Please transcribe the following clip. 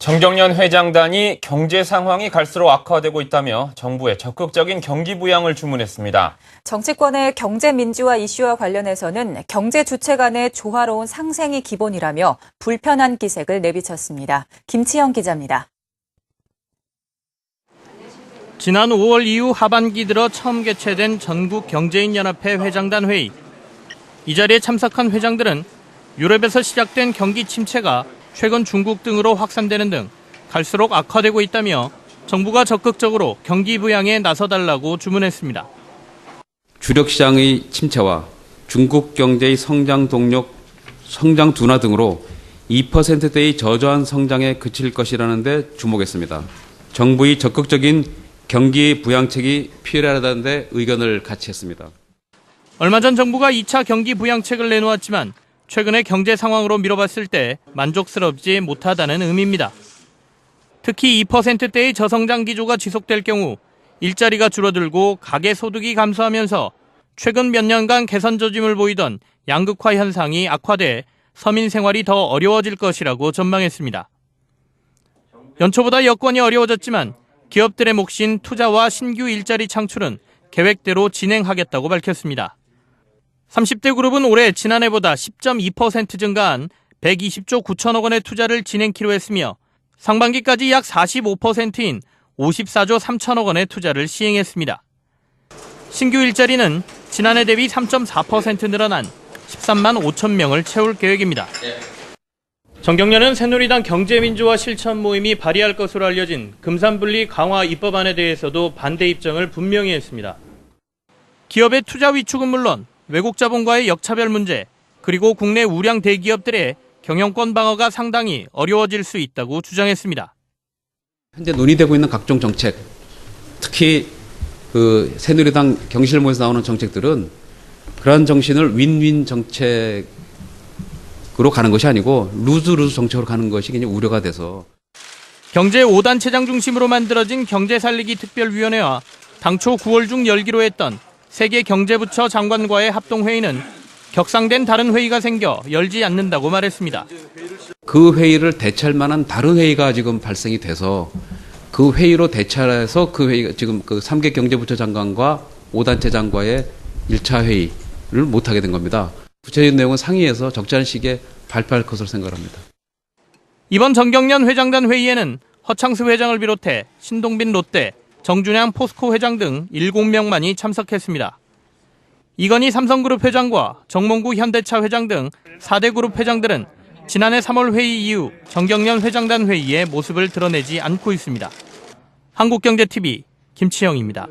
정경련 회장단이 경제 상황이 갈수록 악화되고 있다며 정부에 적극적인 경기 부양을 주문했습니다. 정치권의 경제 민주화 이슈와 관련해서는 경제 주체 간의 조화로운 상생이 기본이라며 불편한 기색을 내비쳤습니다. 김치영 기자입니다. 지난 5월 이후 하반기 들어 처음 개최된 전국경제인연합회 회장단 회의. 이 자리에 참석한 회장들은 유럽에서 시작된 경기 침체가 최근 중국 등으로 확산되는 등 갈수록 악화되고 있다며 정부가 적극적으로 경기 부양에 나서달라고 주문했습니다. 주력 시장의 침체와 중국 경제의 성장 동력, 성장 둔화 등으로 2%대의 저조한 성장에 그칠 것이라는 데 주목했습니다. 정부의 적극적인 경기 부양책이 필요하다는 데 의견을 같이 했습니다. 얼마 전 정부가 2차 경기 부양책을 내놓았지만 최근의 경제 상황으로 미뤄봤을 때 만족스럽지 못하다는 의미입니다. 특히 2%대의 저성장 기조가 지속될 경우 일자리가 줄어들고 가계소득이 감소하면서 최근 몇 년간 개선 조짐을 보이던 양극화 현상이 악화돼 서민 생활이 더 어려워질 것이라고 전망했습니다. 연초보다 여건이 어려워졌지만 기업들의 몫인 투자와 신규 일자리 창출은 계획대로 진행하겠다고 밝혔습니다. 30대 그룹은 올해 지난해보다 10.2% 증가한 120조 9천억 원의 투자를 진행키로 했으며 상반기까지 약 45%인 54조 3천억 원의 투자를 시행했습니다. 신규 일자리는 지난해 대비 3.4% 늘어난 13만 5천 명을 채울 계획입니다. 정경련은 새누리당 경제민주화 실천 모임이 발의할 것으로 알려진 금산분리 강화 입법안에 대해서도 반대 입장을 분명히 했습니다. 기업의 투자 위축은 물론 외국 자본과의 역차별 문제, 그리고 국내 우량 대기업들의 경영권 방어가 상당히 어려워질 수 있다고 주장했습니다. 현재 논의되고 있는 각종 정책, 특히 새누리당 경실모에서 나오는 정책들은 그러한 정신을 윈윈 정책으로 가는 것이 아니고 루즈루즈 정책으로 가는 것이 굉장히 우려가 돼서. 경제 5단체장 중심으로 만들어진 경제살리기 특별위원회와 당초 9월 중 열기로 했던 세계 경제부처 장관과의 합동회의는 격상된 다른 회의가 생겨 열지 않는다고 말했습니다. 그 회의를 대체할 만한 다른 회의가 지금 발생이 돼서 그 회의로 대체해서 그 회의가 지금 그 3개 경제부처 장관과 5단체 장관의 1차 회의를 못하게 된 겁니다. 구체적인 내용은 상의해서 적절한 시기에 발표할 것으로 생각합니다. 이번 정경련 회장단 회의에는 허창수 회장을 비롯해 신동빈 롯데, 정준양 포스코 회장 등 7명만이 참석했습니다. 이건희 삼성그룹 회장과 정몽구 현대차 회장 등 4대 그룹 회장들은 지난해 3월 회의 이후 정경련 회장단 회의에 모습을 드러내지 않고 있습니다. 한국경제TV 김치영입니다.